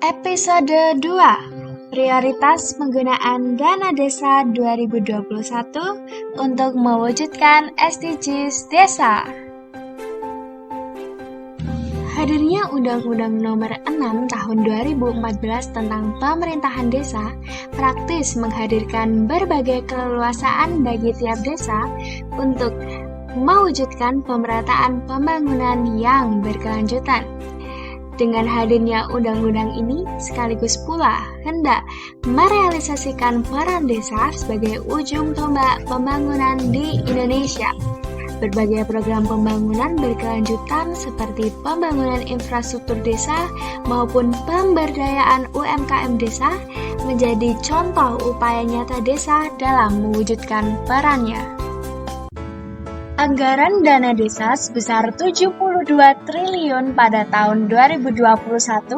Episode 2: Prioritas penggunaan dana desa 2021 untuk mewujudkan SDGs Desa. Hadirnya Undang-Undang Nomor 6 Tahun 2014 tentang Pemerintahan Desa praktis menghadirkan berbagai keleluasaan bagi tiap desa untuk mewujudkan pemerataan pembangunan yang berkelanjutan. Dengan hadirnya undang-undang ini, sekaligus pula hendak merealisasikan peran desa sebagai ujung tombak pembangunan di Indonesia. Berbagai program pembangunan berkelanjutan seperti pembangunan infrastruktur desa maupun pemberdayaan UMKM desa menjadi contoh upaya nyata desa dalam mewujudkan perannya. Anggaran dana desa sebesar 72 triliun pada tahun 2021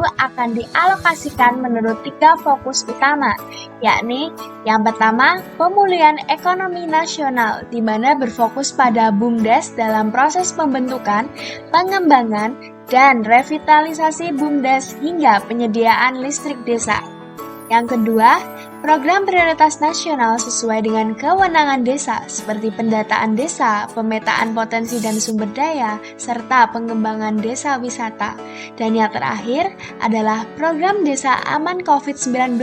akan dialokasikan menurut 3 fokus utama, yakni yang pertama, pemulihan ekonomi nasional, di mana berfokus pada BUMDes dalam proses pembentukan, pengembangan, dan revitalisasi BUMDes hingga penyediaan listrik desa. Yang kedua, program prioritas nasional sesuai dengan kewenangan desa seperti pendataan desa, pemetaan potensi dan sumber daya, serta pengembangan desa wisata. Dan yang terakhir adalah program desa aman COVID-19,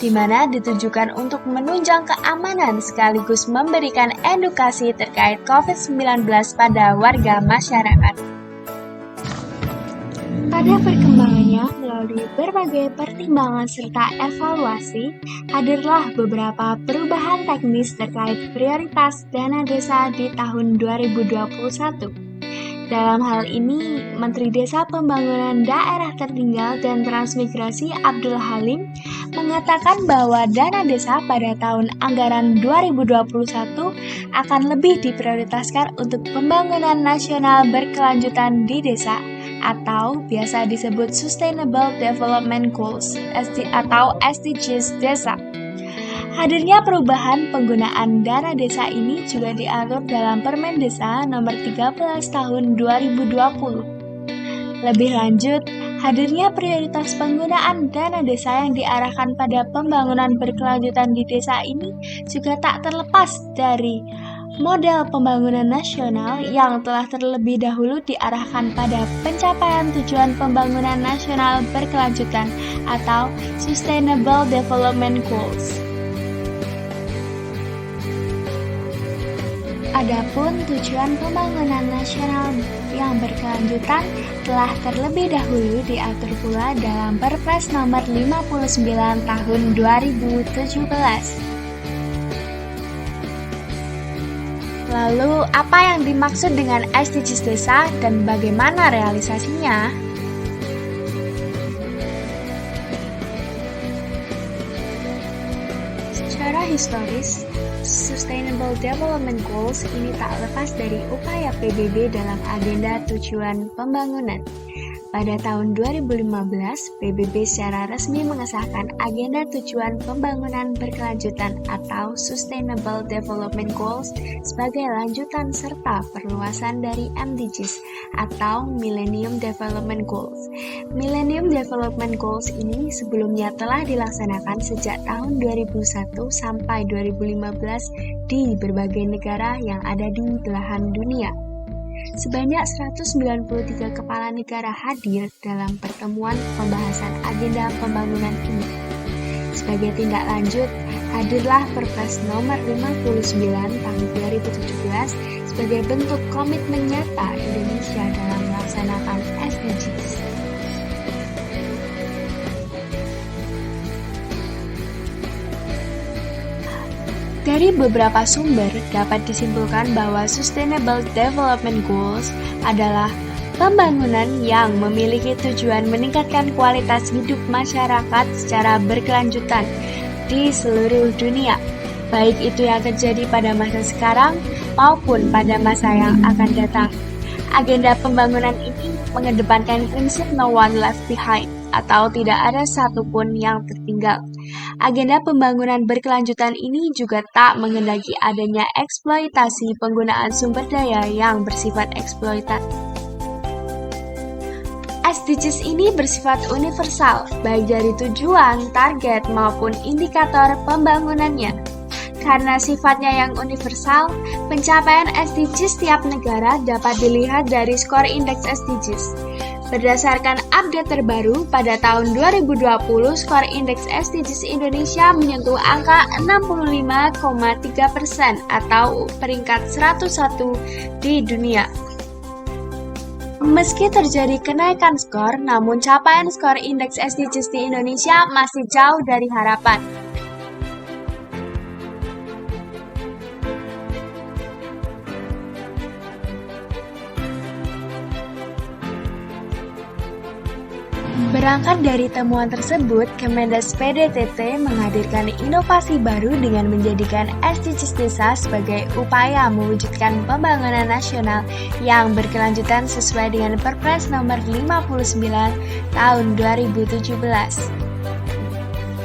di mana ditujukan untuk menunjang keamanan sekaligus memberikan edukasi terkait COVID-19 pada warga masyarakat. Pada perkembangannya, melalui berbagai pertimbangan serta evaluasi, hadirlah beberapa perubahan teknis terkait prioritas dana desa di tahun 2021. Dalam hal ini, Menteri Desa Pembangunan Daerah Tertinggal dan Transmigrasi Abdul Halim mengatakan bahwa dana desa pada tahun anggaran 2021 akan lebih diprioritaskan untuk pembangunan nasional berkelanjutan di desa atau biasa disebut Sustainable Development Goals atau SDGs Desa. Hadirnya perubahan penggunaan dana desa ini juga diatur dalam Permen Desa Nomor 13 Tahun 2020. Lebih lanjut, hadirnya prioritas penggunaan dana desa yang diarahkan pada pembangunan berkelanjutan di desa ini juga tak terlepas dari model pembangunan nasional yang telah terlebih dahulu diarahkan pada pencapaian tujuan pembangunan nasional berkelanjutan atau Sustainable Development Goals. Adapun tujuan pembangunan nasional yang berkelanjutan telah terlebih dahulu diatur pula dalam Perpres Nomor 59 Tahun 2017. Lalu, apa yang dimaksud dengan SDGs Desa dan bagaimana realisasinya? Secara historis, Sustainable Development Goals ini tak lepas dari upaya PBB dalam agenda tujuan pembangunan. Pada tahun 2015, PBB secara resmi mengesahkan Agenda Tujuan Pembangunan Berkelanjutan atau Sustainable Development Goals sebagai lanjutan serta perluasan dari MDGs atau Millennium Development Goals. Millennium Development Goals ini sebelumnya telah dilaksanakan sejak tahun 2001 sampai 2015 di berbagai negara yang ada di belahan dunia. Sebanyak 193 kepala negara hadir dalam pertemuan pembahasan agenda pembangunan ini. Sebagai tindak lanjut, hadirlah Perpres Nomor 59 Tahun 2017 sebagai bentuk komitmen nyata Indonesia dalam melaksanakan SDGs. Dari beberapa sumber dapat disimpulkan bahwa Sustainable Development Goals adalah pembangunan yang memiliki tujuan meningkatkan kualitas hidup masyarakat secara berkelanjutan di seluruh dunia, baik itu yang terjadi pada masa sekarang maupun pada masa yang akan datang. Agenda pembangunan ini mengedepankan prinsip no one left behind atau tidak ada satupun yang tertinggal. Agenda pembangunan berkelanjutan ini juga tak menghendaki adanya eksploitasi penggunaan sumber daya yang bersifat eksploitatif. SDGs ini bersifat universal, baik dari tujuan, target, maupun indikator pembangunannya. Karena sifatnya yang universal, pencapaian SDGs tiap negara dapat dilihat dari skor indeks SDGs. Berdasarkan update terbaru, pada tahun 2020, skor indeks SDGs Indonesia menyentuh angka 65,3% atau peringkat 101 di dunia. Meski terjadi kenaikan skor, namun capaian skor indeks SDGs di Indonesia masih jauh dari harapan. Berangkat dari temuan tersebut, Kemendes PDTT menghadirkan inovasi baru dengan menjadikan SDGs Desa sebagai upaya mewujudkan pembangunan nasional yang berkelanjutan sesuai dengan Perpres nomor 59 tahun 2017.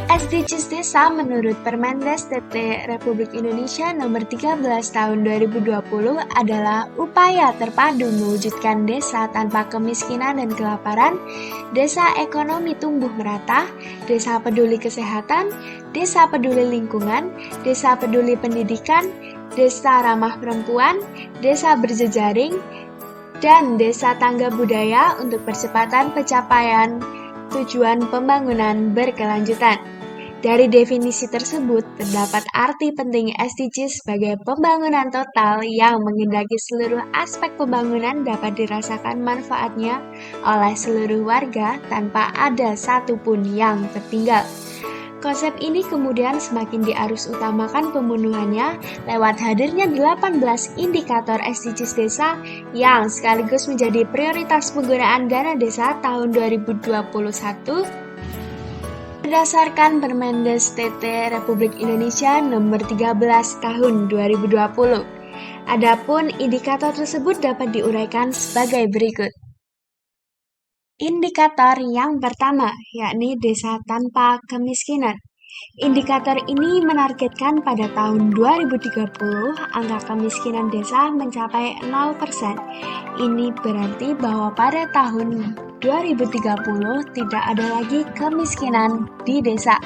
SDGs Desa menurut Permendes TT Republik Indonesia nomor 13 tahun 2020 adalah upaya terpadu mewujudkan desa tanpa kemiskinan dan kelaparan, desa ekonomi tumbuh merata, desa peduli kesehatan, desa peduli lingkungan, desa peduli pendidikan, desa ramah perempuan, desa berjejaring, dan desa tangga budaya untuk percepatan pencapaian tujuan pembangunan berkelanjutan. Dari definisi tersebut, terdapat arti penting SDGs sebagai pembangunan total yang menghendaki seluruh aspek pembangunan dapat dirasakan manfaatnya oleh seluruh warga tanpa ada satupun yang tertinggal. Konsep ini kemudian semakin diarus utamakan pemenuhannya lewat hadirnya 18 indikator SDGs desa yang sekaligus menjadi prioritas penggunaan dana desa tahun 2021 berdasarkan Permendes TT Republik Indonesia nomor 13 tahun 2020. Adapun indikator tersebut dapat diuraikan sebagai berikut. Indikator yang pertama, yakni desa tanpa kemiskinan. Indikator ini menargetkan pada tahun 2030 angka kemiskinan desa mencapai 0%. Ini berarti bahwa pada tahun 2030 tidak ada lagi kemiskinan di desa.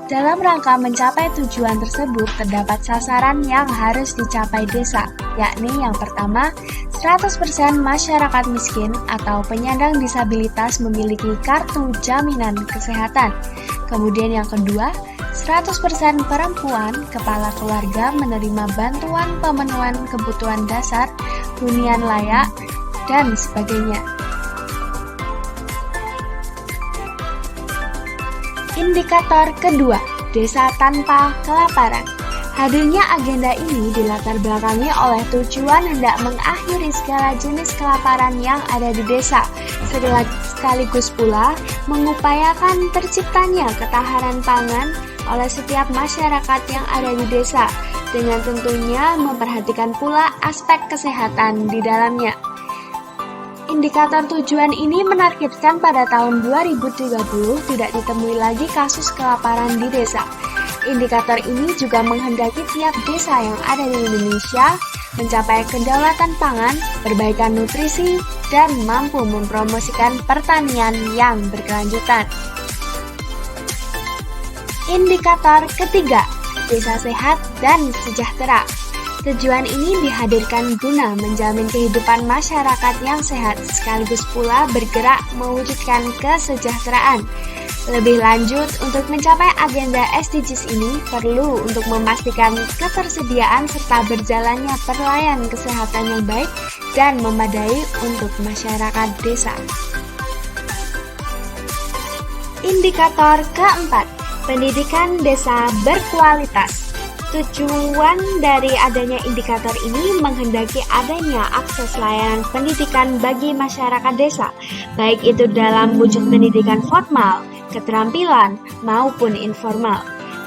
Dalam rangka mencapai tujuan tersebut, terdapat sasaran yang harus dicapai desa, yakni yang pertama, 100% masyarakat miskin atau penyandang disabilitas memiliki kartu jaminan kesehatan. Kemudian yang kedua, 100% perempuan kepala keluarga menerima bantuan pemenuhan kebutuhan dasar, hunian layak, dan sebagainya. Indikator kedua, desa tanpa kelaparan. Hadirnya agenda ini dilatar belakangi oleh tujuan hendak mengakhiri segala jenis kelaparan yang ada di desa, sekaligus pula mengupayakan terciptanya ketahanan pangan oleh setiap masyarakat yang ada di desa, dengan tentunya memperhatikan pula aspek kesehatan di dalamnya. Indikator tujuan ini menargetkan pada tahun 2030 tidak ditemui lagi kasus kelaparan di desa. Indikator ini juga menghendaki tiap desa yang ada di Indonesia mencapai kedaulatan pangan, perbaikan nutrisi, dan mampu mempromosikan pertanian yang berkelanjutan. Indikator ketiga, desa sehat dan sejahtera. Tujuan ini dihadirkan guna menjamin kehidupan masyarakat yang sehat, sekaligus pula bergerak mewujudkan kesejahteraan. Lebih lanjut, untuk mencapai agenda SDGs ini perlu untuk memastikan ketersediaan serta berjalannya pelayanan kesehatan yang baik dan memadai untuk masyarakat desa. Indikator keempat, pendidikan desa berkualitas. Tujuan dari adanya indikator ini menghendaki adanya akses layanan pendidikan bagi masyarakat desa, baik itu dalam wujud pendidikan formal, keterampilan, maupun informal.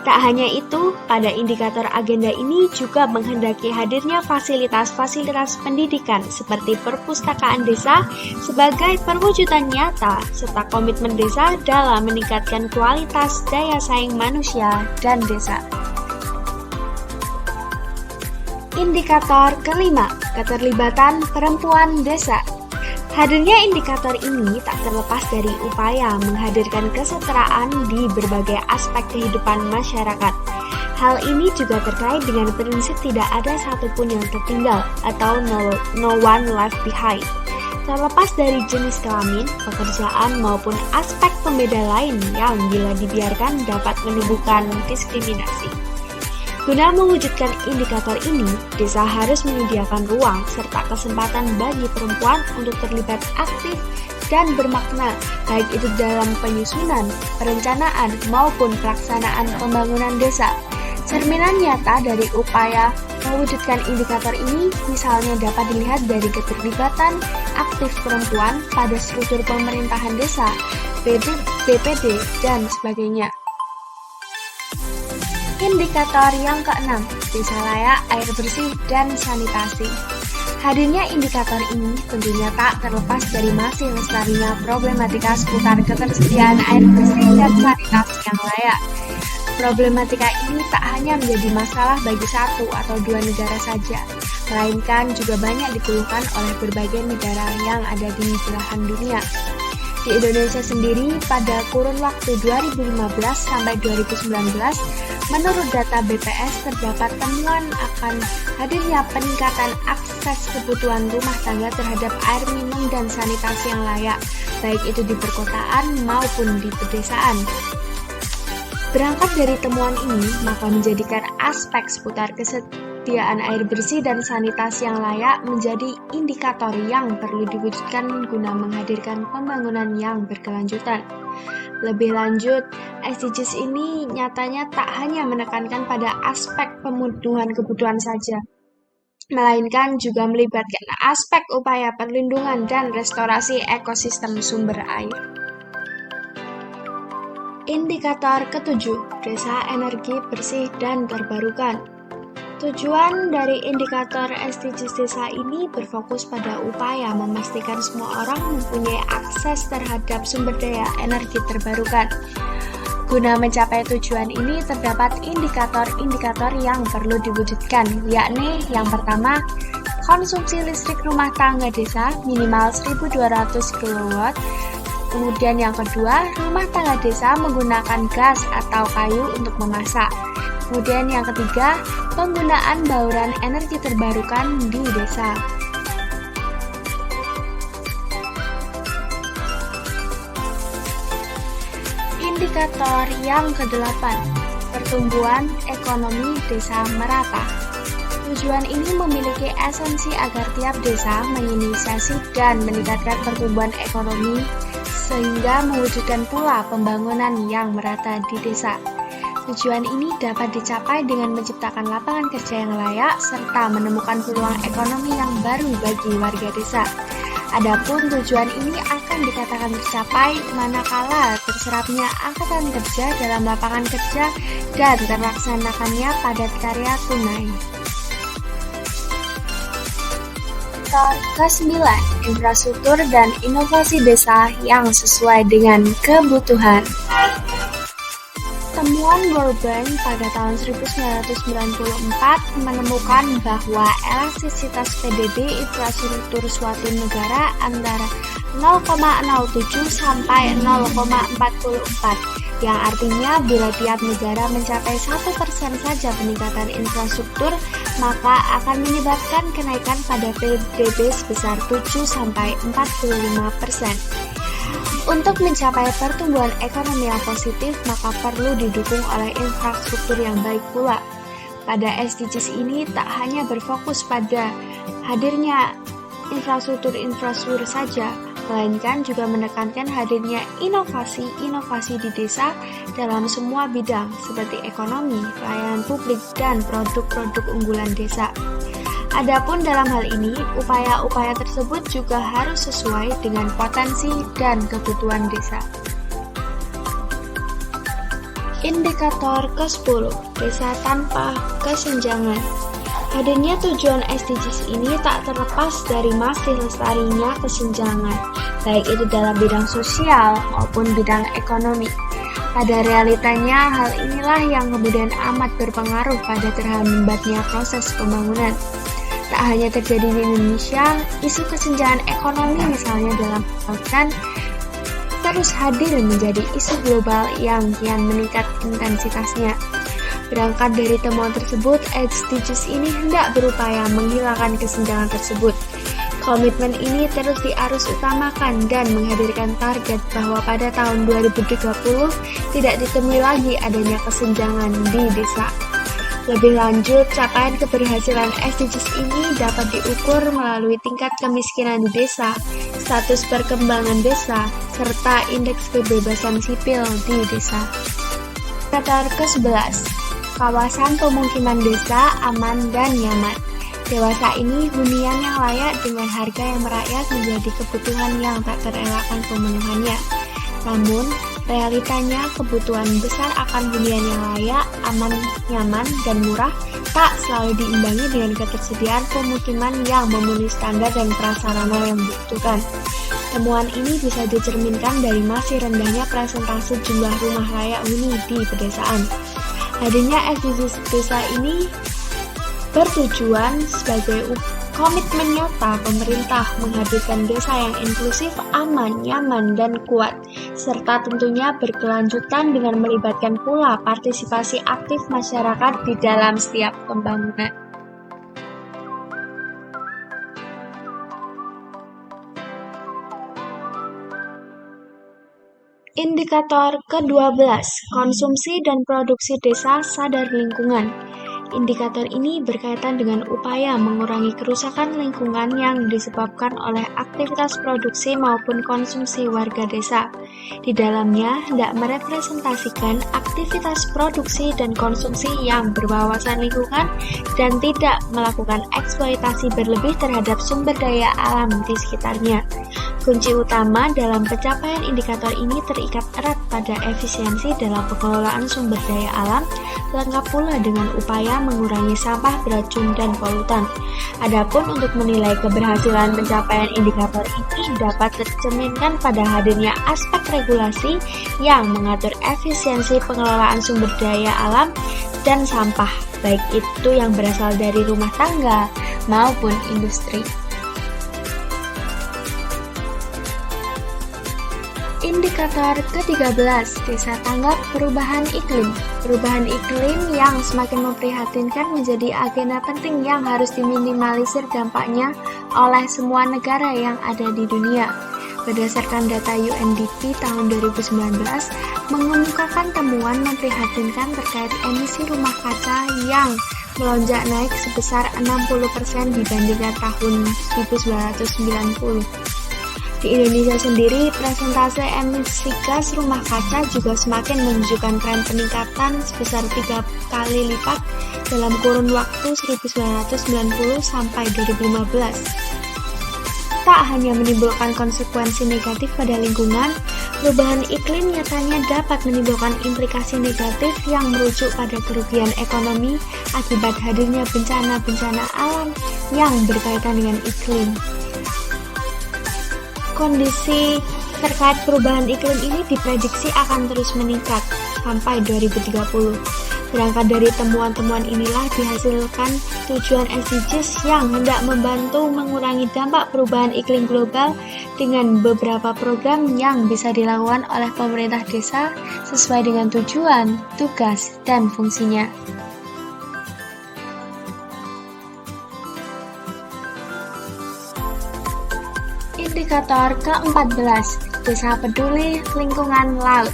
Tak hanya itu, pada indikator agenda ini juga menghendaki hadirnya fasilitas-fasilitas pendidikan seperti perpustakaan desa sebagai perwujudan nyata serta komitmen desa dalam meningkatkan kualitas daya saing manusia dan desa. Indikator kelima, keterlibatan perempuan desa. Hadirnya indikator ini tak terlepas dari upaya menghadirkan kesetaraan di berbagai aspek kehidupan masyarakat. Hal ini juga terkait dengan prinsip tidak ada satupun yang tertinggal atau no one left behind. Terlepas dari jenis kelamin, pekerjaan maupun aspek pembeda lain yang bila dibiarkan dapat menimbulkan diskriminasi. Guna mewujudkan indikator ini, desa harus menyediakan ruang serta kesempatan bagi perempuan untuk terlibat aktif dan bermakna, baik itu dalam penyusunan, perencanaan, maupun pelaksanaan pembangunan desa. Cerminan nyata dari upaya mewujudkan indikator ini misalnya dapat dilihat dari keterlibatan aktif perempuan pada struktur pemerintahan desa, BPD, dan sebagainya. Indikator yang keenam, desa layak, air bersih, dan sanitasi. Hadirnya indikator ini tentunya tak terlepas dari masih lestarinya problematika seputar ketersediaan air bersih dan sanitasi yang layak. Problematika ini tak hanya menjadi masalah bagi satu atau dua negara saja, melainkan juga banyak dikeluhkan oleh berbagai negara yang ada di belahan dunia. Di Indonesia sendiri, pada kurun waktu 2015 sampai 2019, menurut data BPS terdapat temuan akan hadirnya peningkatan akses kebutuhan rumah tangga terhadap air minum dan sanitasi yang layak, baik itu di perkotaan maupun di pedesaan. Berangkat dari temuan ini, maka menjadikan aspek seputar kesediaan air bersih dan sanitasi yang layak menjadi indikator yang perlu diwujudkan guna menghadirkan pembangunan yang berkelanjutan. Lebih lanjut, SDGs ini nyatanya tak hanya menekankan pada aspek pemenuhan kebutuhan saja, melainkan juga melibatkan aspek upaya perlindungan dan restorasi ekosistem sumber air. Indikator ketujuh, desa energi bersih dan terbarukan. Tujuan dari indikator SDGs desa ini berfokus pada upaya memastikan semua orang mempunyai akses terhadap sumber daya energi terbarukan. Guna mencapai tujuan ini terdapat indikator-indikator yang perlu diwujudkan, yakni yang pertama, konsumsi listrik rumah tangga desa minimal 1.200 kW. Kemudian yang kedua, rumah tangga desa menggunakan gas atau kayu untuk memasak. Kemudian yang ketiga, penggunaan bauran energi terbarukan di desa. Indikator yang ke-8, pertumbuhan ekonomi desa merata. Tujuan ini memiliki esensi agar tiap desa menginisiasi dan meningkatkan pertumbuhan ekonomi sehingga mewujudkan pula pembangunan yang merata di desa. Tujuan ini dapat dicapai dengan menciptakan lapangan kerja yang layak serta menemukan peluang ekonomi yang baru bagi warga desa. Adapun tujuan ini akan dikatakan tercapai manakala terserapnya angkatan kerja dalam lapangan kerja dan terlaksanakannya padat karya tunai. Ke-9, infrastruktur dan inovasi desa yang sesuai dengan kebutuhan. Temuan World Bank pada tahun 1994 menemukan bahwa elastisitas PDB infrastruktur suatu negara antara 0,07 sampai 0,44, yang artinya bila tiap negara mencapai 1% saja peningkatan infrastruktur, maka akan menyebabkan kenaikan pada PDB sebesar 7-45%. Untuk mencapai pertumbuhan ekonomi yang positif, maka perlu didukung oleh infrastruktur yang baik pula. Pada SDGs ini tak hanya berfokus pada hadirnya infrastruktur saja, melainkan juga menekankan hadirnya inovasi-inovasi di desa dalam semua bidang seperti ekonomi, pelayanan publik, dan produk-produk unggulan desa. Adapun dalam hal ini, upaya-upaya tersebut juga harus sesuai dengan potensi dan kebutuhan desa. Indikator ke-10, desa tanpa kesenjangan. Hadirnya tujuan SDGs ini tak terlepas dari masih lestarinya kesenjangan, baik itu dalam bidang sosial maupun bidang ekonomi. Pada realitanya, hal inilah yang kemudian amat berpengaruh pada terhambatnya proses pembangunan. Tak hanya terjadi di Indonesia, isu kesenjangan ekonomi misalnya dalam kelautan terus hadir menjadi isu global yang kian meningkat intensitasnya. Berangkat dari temuan tersebut, SDGs ini hendak berupaya menghilangkan kesenjangan tersebut. Komitmen ini terus diarus utamakan dan menghadirkan target bahwa pada tahun 2030 tidak ditemui lagi adanya kesenjangan di desa. Lebih lanjut, capaian keberhasilan SDGs ini dapat diukur melalui tingkat kemiskinan di desa, status perkembangan desa, serta indeks kebebasan sipil di desa. Indikator ke-11, kawasan pemukiman desa aman dan nyaman. Dewasa ini hunian yang layak dengan harga yang merakyat menjadi kebutuhan yang tak terelakkan pemenuhannya. Namun, realitanya kebutuhan besar akan hunian yang layak, aman, nyaman, dan murah tak selalu diimbangi dengan ketersediaan pemukiman yang memenuhi standar dan prasarana yang dibutuhkan. Temuan ini bisa dicerminkan dari masih rendahnya presentase jumlah rumah layak huni di pedesaan. Hadirnya SDGs desa ini bertujuan sebagai komitmen nyata pemerintah menghadirkan desa yang inklusif, aman, nyaman, dan kuat, serta tentunya berkelanjutan dengan melibatkan pula partisipasi aktif masyarakat di dalam setiap pembangunan. Indikator ke-12, konsumsi dan produksi desa sadar lingkungan. Indikator ini berkaitan dengan upaya mengurangi kerusakan lingkungan yang disebabkan oleh aktivitas produksi maupun konsumsi warga desa. Di dalamnya hendak merepresentasikan aktivitas produksi dan konsumsi yang berwawasan lingkungan dan tidak melakukan eksploitasi berlebih terhadap sumber daya alam di sekitarnya. Kunci utama dalam pencapaian indikator ini terikat erat pada efisiensi dalam pengelolaan sumber daya alam, lengkap pula dengan upaya mengurangi sampah beracun dan polutan. Adapun untuk menilai keberhasilan pencapaian indikator ini dapat tercerminkan pada hadirnya aspek regulasi yang mengatur efisiensi pengelolaan sumber daya alam dan sampah, baik itu yang berasal dari rumah tangga maupun industri. Indikator ke-13, desa tanggap perubahan iklim. Perubahan iklim yang semakin memprihatinkan menjadi agenda penting yang harus diminimalisir dampaknya oleh semua negara yang ada di dunia. Berdasarkan data UNDP tahun 2019, mengemukakan temuan memprihatinkan terkait emisi rumah kaca yang melonjak naik sebesar 60% dibandingkan tahun 1990. Di Indonesia sendiri, presentase emisi gas rumah kaca juga semakin menunjukkan tren peningkatan sebesar 3 kali lipat dalam kurun waktu 1990 sampai 2015. Tak hanya menimbulkan konsekuensi negatif pada lingkungan, perubahan iklim nyatanya dapat menimbulkan implikasi negatif yang merujuk pada kerugian ekonomi akibat hadirnya bencana-bencana alam yang berkaitan dengan iklim. Kondisi terkait perubahan iklim ini diprediksi akan terus meningkat sampai 2030. Berangkat dari temuan-temuan inilah dihasilkan tujuan SDGs yang hendak membantu mengurangi dampak perubahan iklim global dengan beberapa program yang bisa dilakukan oleh pemerintah desa sesuai dengan tujuan, tugas, dan fungsinya. Indikator ke-14, Desa Peduli Lingkungan Laut.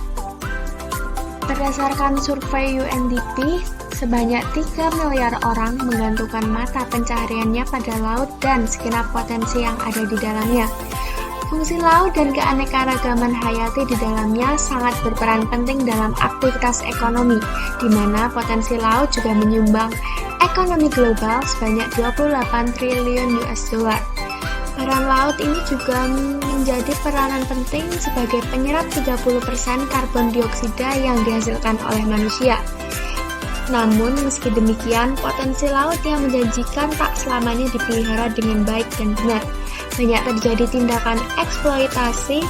Berdasarkan survei UNDP, sebanyak 3 miliar orang menggantungkan mata pencahariannya pada laut dan segenap potensi yang ada di dalamnya. Fungsi laut dan keanekaragaman hayati di dalamnya sangat berperan penting dalam aktivitas ekonomi, di mana potensi laut juga menyumbang ekonomi global sebanyak 28 triliun $. Peran laut ini juga menjadi peranan penting sebagai penyerap 30% karbon dioksida yang dihasilkan oleh manusia. Namun, meski demikian, potensi laut yang menjanjikan tak selamanya dipelihara dengan baik dan benar. Banyak terjadi tindakan eksploitasi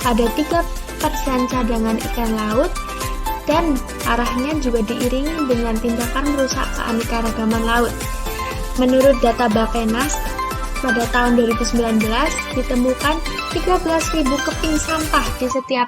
pada 3% cadangan ikan laut, dan arahnya juga diiringi dengan tindakan merusak keanekaragaman laut. Menurut data Bappenas, pada tahun 2019 ditemukan 13.000 keping sampah di setiap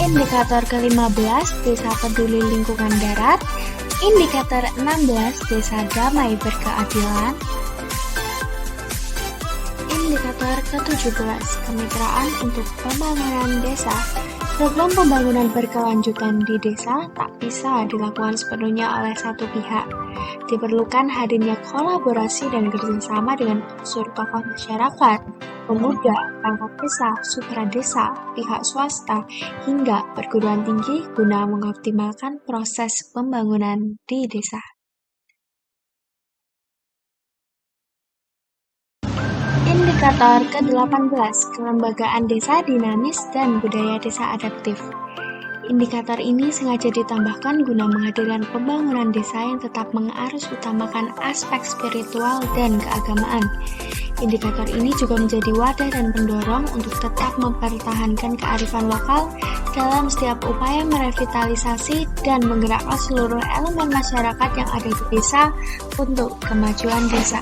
Indikator ke-15, Desa Peduli Lingkungan Darat. Indikator 16, Desa Damai Berkeadilan. Indikator ke-17, Kemitraan untuk Pembangunan Desa. Program pembangunan berkelanjutan di desa tak bisa dilakukan sepenuhnya oleh satu pihak. Diperlukan hadirnya kolaborasi dan kerjasama dengan unsur tokoh masyarakat, pemuda, perangkat desa, sutradesa, pihak swasta, hingga perguruan tinggi guna mengoptimalkan proses pembangunan di desa. Indikator ke-18, Kelembagaan Desa Dinamis dan Budaya Desa Adaptif. Indikator ini sengaja ditambahkan guna menghadirkan pembangunan desa yang tetap mengarusutamakan aspek spiritual dan keagamaan. Indikator ini juga menjadi wadah dan pendorong untuk tetap mempertahankan kearifan lokal dalam setiap upaya merevitalisasi dan menggerakkan seluruh elemen masyarakat yang ada di desa untuk kemajuan desa.